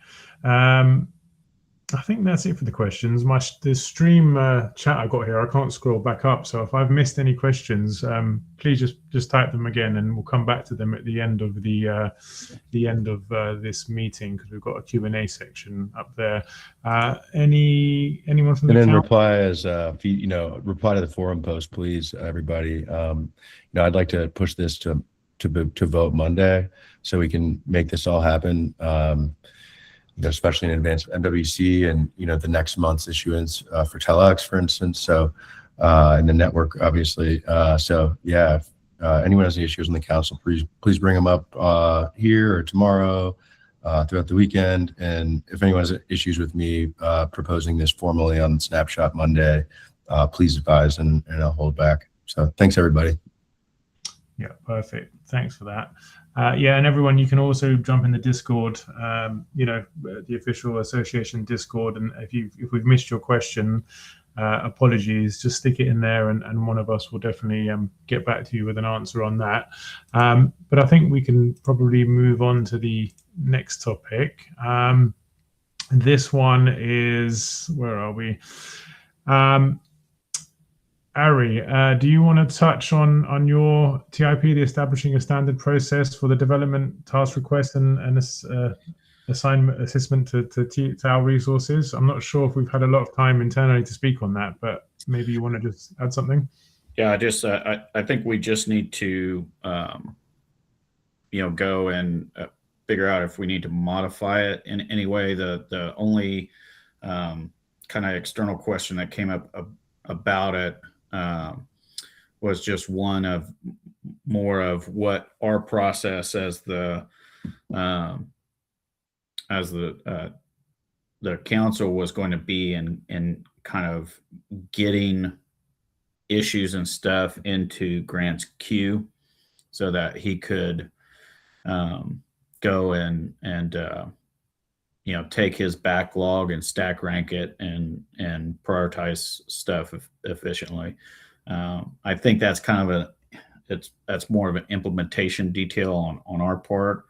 I think that's it for the questions. The stream chat I got here, I can't scroll back up. So if I've missed any questions, please just type them again, and we'll come back to them at the end of this meeting, because we've got a Q&A section up there. Anyone from the and then account? reply to the forum post, please, everybody. I'd like to push this to vote Monday, so we can make this all happen. Especially in advance of MWC and the next month's issuance for Telex, for instance. So and the network, obviously. So yeah, if anyone has any issues in the council, please bring them up here or tomorrow, throughout the weekend. And if anyone has issues with me proposing this formally on Snapshot Monday, please advise, and I'll hold back. So thanks, everybody. Yeah, perfect. Thanks for that. And everyone, you can also jump in the Discord, the official association Discord. And if we've missed your question, apologies, just stick it in there, and one of us will definitely get back to you with an answer on that. But I think we can probably move on to the next topic. This one is, where are we? Ari, do you want to touch on your TIP, the establishing a standard process for the development task request and assignment assessment to our resources? I'm not sure if we've had a lot of time internally to speak on that, but maybe you want to just add something? Yeah, I think we just need to go and figure out if we need to modify it in any way. The only kind of external question that came up about it was just one of more of what our process as the council was going to be in kind of getting issues and stuff into Grant's queue, so that he could go and take his backlog and stack rank it and prioritize stuff efficiently. I think that's kind of that's more of an implementation detail on our part.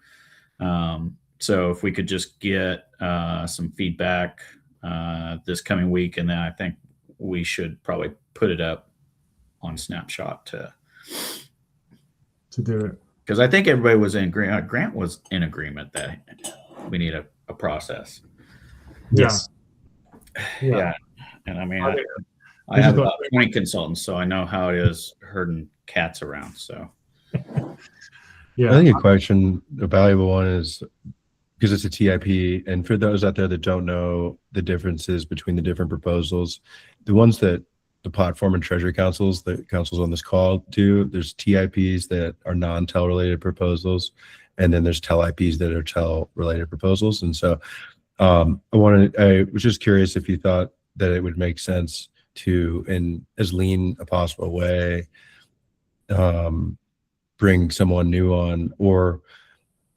So if we could just get some feedback this coming week, and then I think we should probably put it up on Snapshot to do it. Because I think everybody was in agreement. Grant was in agreement that we need a process. Yes. Yeah. And I mean, I have about 20 consultants, so I know how it is herding cats around. So, yeah. I think a valuable one is, because it's a TIP, and for those out there that don't know the differences between the different proposals, the ones that the platform and Treasury councils, the councils on this call do, there's TIPs that are non-TEL related proposals, and then there's TELIPs that are TEL related proposals. And so I was just curious if you thought that it would make sense to, in as lean a possible way, bring someone new on, or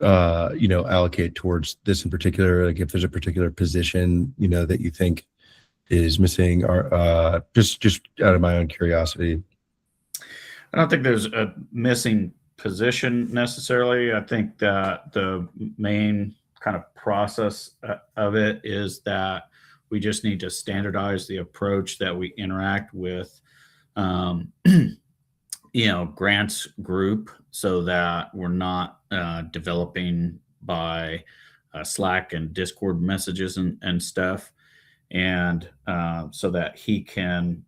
allocate towards this in particular, like if there's a particular position that you think is missing, or just out of my own curiosity. I don't think there's a missing position necessarily. I think that the main kind of process of it is that we just need to standardize the approach that we interact with Grant's group, so that we're not developing by Slack and Discord messages and stuff, and so that he can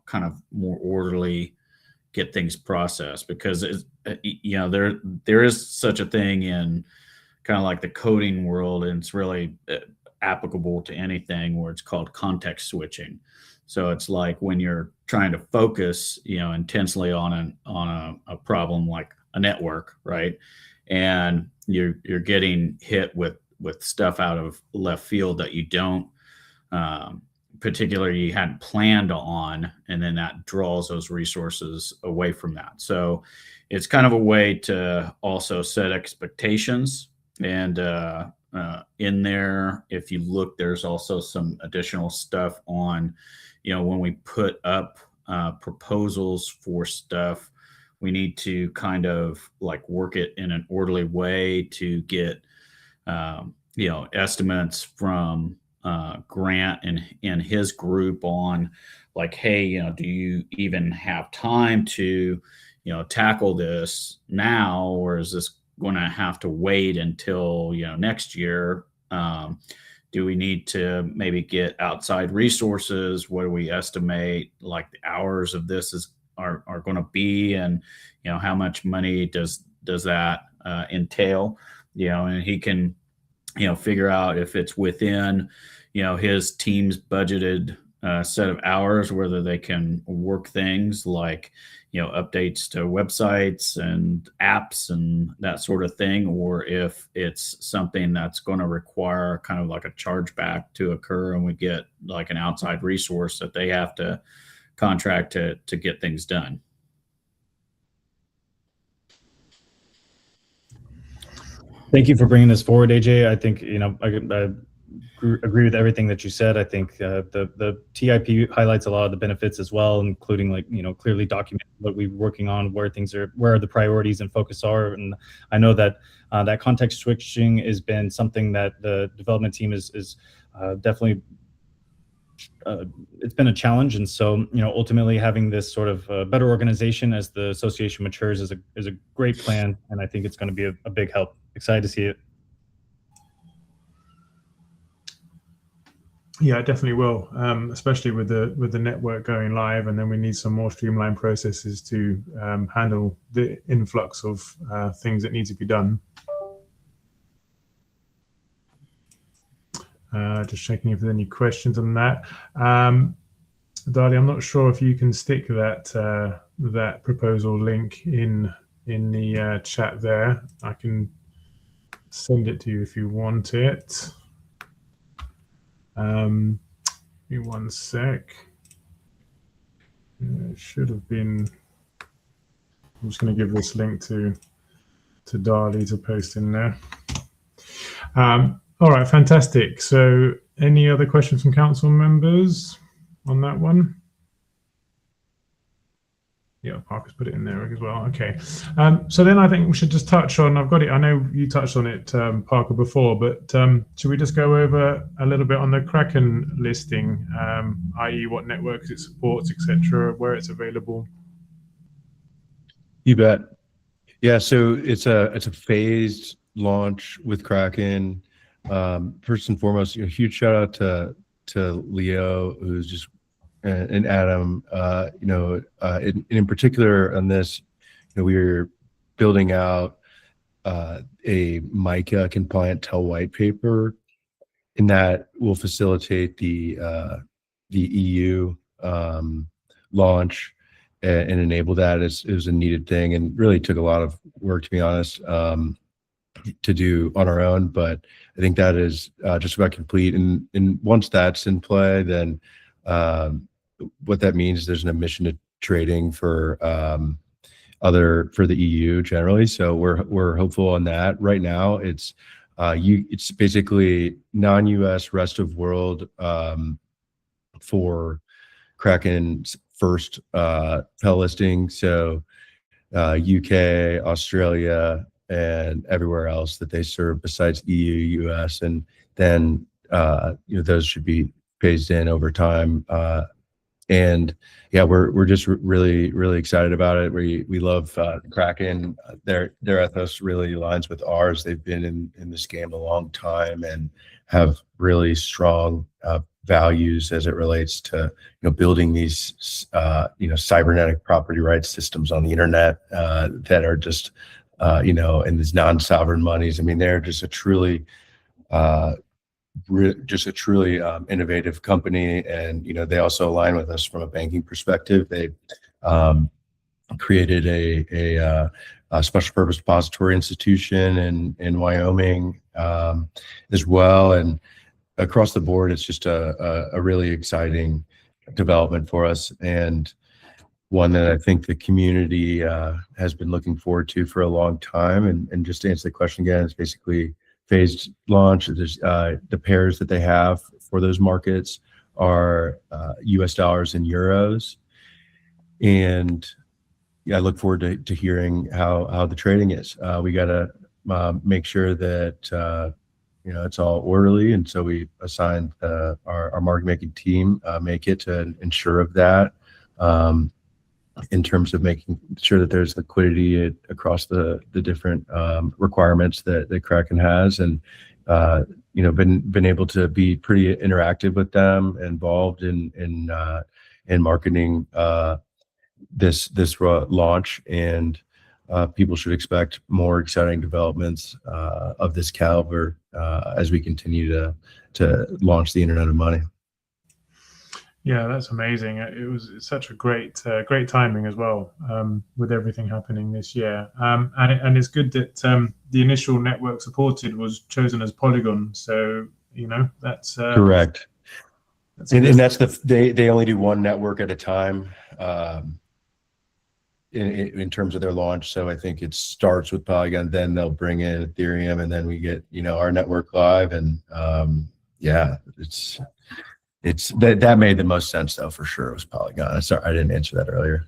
kind of more orderly get things processed. Because there is such a thing in kind of like the coding world, and it's really applicable to anything, where it's called context switching. So it's like when you're trying to focus, intensely on a problem like a network, right? And you're getting hit with stuff out of left field that you don't particularly you hadn't planned on, and then that draws those resources away from that. So it's kind of a way to also set expectations. And in there, if you look, there's also some additional stuff on, when we put up proposals for stuff, we need to kind of like work it in an orderly way to get, estimates from Grant and his group on like, hey, do you even have time to, tackle this now, or is this going to have to wait until, next year? Do we need to maybe get outside resources? What do we estimate like the hours of this are going to be, and how much money does that entail? And he can figure out if it's within his team's budgeted set of hours, whether they can work things like updates to websites and apps and that sort of thing, or if it's something that's going to require kind of like a chargeback to occur, and we get like an outside resource that they have to contract to get things done. Thank you for bringing this forward, AJ. I think I agree with everything that you said. I think the TIP highlights a lot of the benefits as well, including clearly document what we're working on, where the priorities and focus are. And I know that that context switching has been something that the development team is definitely it's been a challenge. And so ultimately having this sort of better organization as the association matures is a great plan, and I think it's going to be a big help. Excited to see it. Yeah, it definitely will, especially with the network going live, and then we need some more streamlined processes to handle the influx of things that need to be done. Just checking if there's any questions on that. Dali, I'm not sure if you can stick that proposal link in the chat there. I can send it to you if you want it. Give me one sec. It should have been. I'm just going to give this link to Dali to post in there. All right, fantastic. So, any other questions from council members on that one? Yeah, Parker's put it in there as well. Okay. So then I think we should just touch on, I've got it, I know you touched on it, Parker, before, but should we just go over a little bit on the Kraken listing, i.e. what networks it supports, etc., where it's available? You bet. Yeah, so it's a phased launch with Kraken. First and foremost, huge shout out to Leo, who's just and Adam, in particular on this, we were building out a MICA compliant TEL white paper, and that will facilitate the EU launch and enable that. It was a needed thing, and really took a lot of work, to be honest, to do on our own. But I think that is just about complete. And once that's in play, then what that means is there's an admission to trading for the EU generally. So we're hopeful on that. Right now, it's basically non-US rest of world for Kraken's first TEL listing. So UK, Australia, and everywhere else that they serve besides EU, US, and then those should be phased in over time. And yeah, we're just really, really excited about it. We love Kraken. Their ethos really aligns with ours. They've been in this game a long time and have really strong values as it relates to building these cybernetic property rights systems on the internet that are just in these non-sovereign monies. I mean, they're just a truly innovative company, and they also align with us from a banking perspective. They created a special purpose depository institution in Wyoming as well, and across the board, it's just a really exciting development for us, and one that I think the community has been looking forward to for a long time. And just to answer the question again, it's basically phased launch. There's the pairs that they have for those markets are US dollars and euros. And yeah, I look forward to hearing how the trading is. We got to make sure that it's all orderly, and so we assigned our market making team make it to ensure of that, in terms of making sure that there's liquidity across the different requirements that Kraken has, and been able to be pretty interactive with them, involved in marketing this launch, and people should expect more exciting developments of this caliber as we continue to launch the Internet of Money. Yeah, that's amazing. It was such a great timing as well, with everything happening this year. And it's good that the initial network supported was chosen as Polygon. So that's correct. And that's they only do one network at a time. In terms of their launch. So I think it starts with Polygon, then they'll bring in Ethereum, and then we get, our network live. And it's that made the most sense though, for sure. It was Polygon. Sorry, I didn't answer that earlier.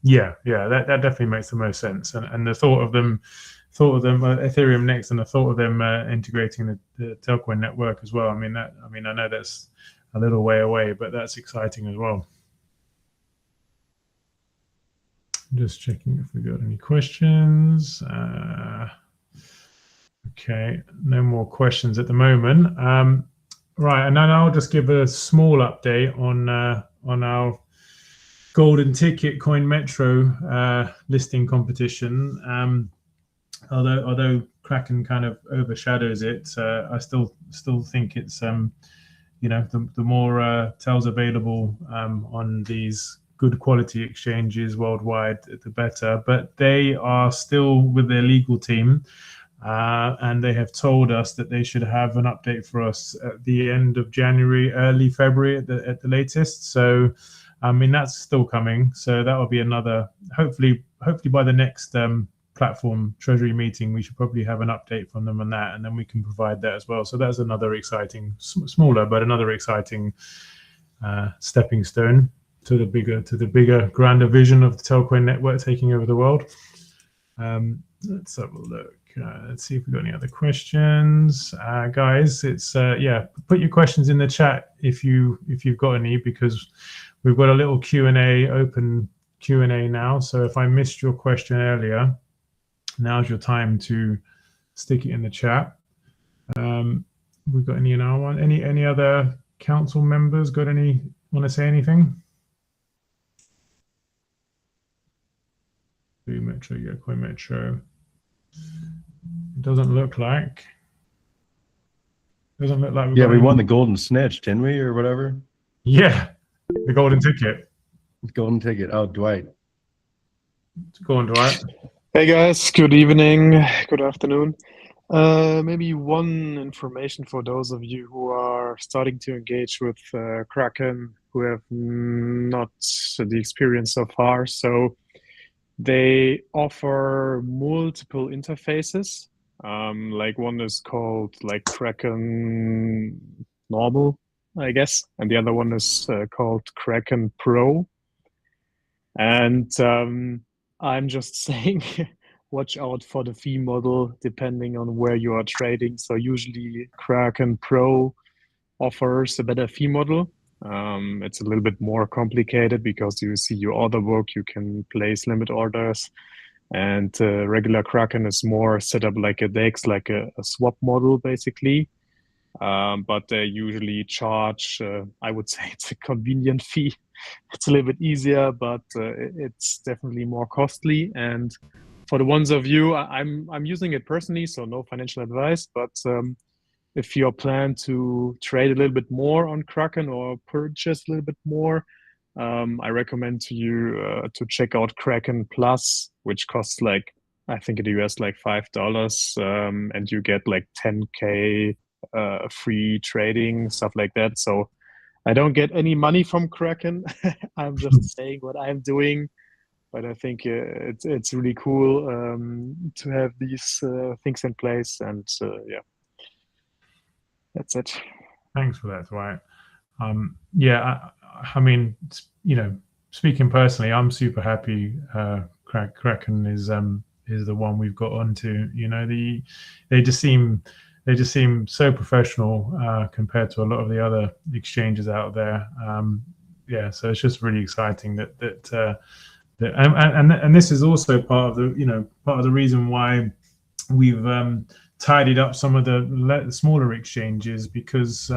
Yeah, that definitely makes the most sense. And the thought of them Ethereum next, and the thought of them integrating the Telcoin network as well. I know that's a little way away, but that's exciting as well. Just checking if we got any questions. Okay, no more questions at the moment. Right, and then I'll just give a small update on our golden ticket CoinMetro listing competition. Although Kraken kind of overshadows it, I still think it's the more TELs available on these good quality exchanges worldwide, the better. But they are still with their legal team, and they have told us that they should have an update for us at the end of January, early February at the latest. So that's still coming. So that will be another, hopefully by the next platform Treasury meeting, we should probably have an update from them on that, and then we can provide that as well. So that's another exciting, smaller but another exciting stepping stone to the bigger, grander vision of the Telcoin network taking over the world. Let's have a look. Let's see if we've got any other questions, guys. It's put your questions in the chat if you've got any, because we've got a little open Q&A now. So if I missed your question earlier, now's your time to stick it in the chat. We've got any in our one? Any other council members want to say anything? CoinMetro. It doesn't look like. We won the golden snitch, didn't we, or whatever? Yeah, the golden ticket. Golden ticket. Oh, Dwight. Go on, Dwight. Hey guys, good evening, good afternoon. Maybe one information for those of you who are starting to engage with Kraken, who have not the experience so far. So they offer multiple interfaces. Like one is called like Kraken Normal, I guess, and the other one is called Kraken Pro. And I'm just saying, watch out for the fee model depending on where you are trading. So usually Kraken Pro offers a better fee model. It's a little bit more complicated because you see your order book, you can place limit orders, and regular Kraken is more set up like a DEX, like a swap model basically. But they usually charge, I would say it's a convenient fee. It's a little bit easier, but it's definitely more costly. And for the ones of you, I'm using it personally, so no financial advice, but if you plan to trade a little bit more on Kraken or purchase a little bit more, I recommend to you to check out Kraken Plus, which costs like, I think in the US like $5, and you get like 10K free trading, stuff like that. So I don't get any money from Kraken. I'm just saying what I'm doing, but I think it's really cool to have these things in place. And yeah, that's it. Thanks for that, Dwight. Yeah, I mean, speaking personally, I'm super happy. Kraken is the one we've got onto. They just seem so professional compared to a lot of the other exchanges out there. Yeah, so it's just really exciting and this is also part of the reason why we've tidied up some of the smaller exchanges, because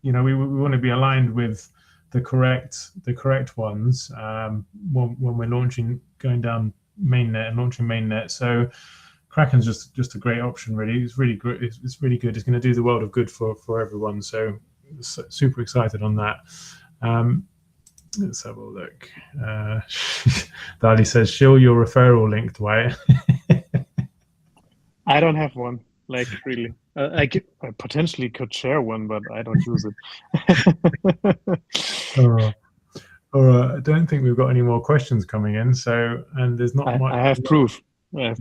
we want to be aligned with the correct ones when we're going down mainnet and launching mainnet. So Kraken's just a great option, really. It's really good. It's really good. It's going to do the world of good for everyone. So super excited on that. Let's have a look. Dali says, show your referral link, Dwight. I don't have one, like, really. I potentially could share one, but I don't use it. All right. I don't think we've got any more questions coming in. So, and there's not much. I have proof. Yeah.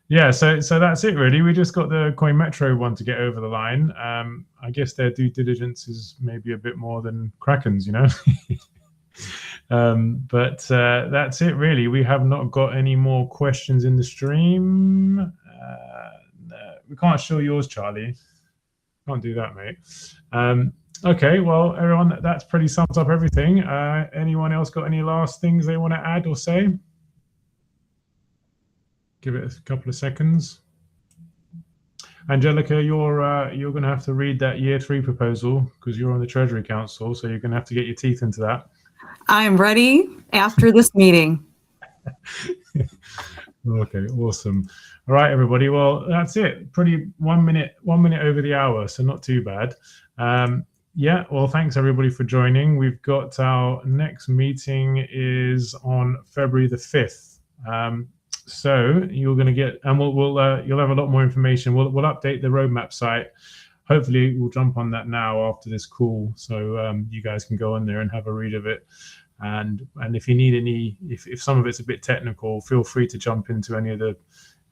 Yeah, so that's it really. We just got the CoinMetro one to get over the line. I guess their due diligence is maybe a bit more than Kraken's, but that's it really. We have not got any more questions in the stream. No, we can't show yours, Charlie. Can't do that, mate. Okay, well, everyone, that's pretty sums up everything. Anyone else got any last things they want to add or say? Give it a couple of seconds. Angelica, you're going to have to read that year 3 proposal because you're on the Treasury Council, so you're going to have to get your teeth into that. I am ready after this meeting. Okay, awesome. All right, everybody. Well, that's it. Pretty 1 minute over the hour, so not too bad. Yeah, well, thanks everybody for joining. We've got our next meeting is on February the 5th. So you're going to get, and you'll have a lot more information. We'll update the roadmap site. Hopefully we'll jump on that now after this call, so you guys can go on there and have a read of it. And if you need if some of it's a bit technical, feel free to jump into any of the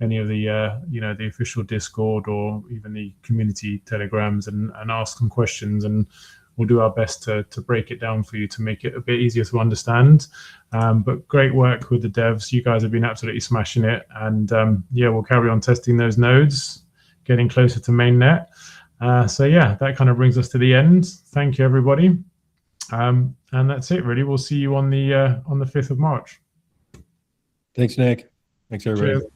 the official Discord or even the community telegrams and ask some questions, and we'll do our best to break it down for you to make it a bit easier to understand. But great work with the devs. You guys have been absolutely smashing it. And yeah, we'll carry on testing those nodes, getting closer to mainnet. So yeah, that kind of brings us to the end. Thank you, everybody. And that's it, really. We'll see you on the 5th of March. Thanks, Nick. Thanks, everybody. Cheers.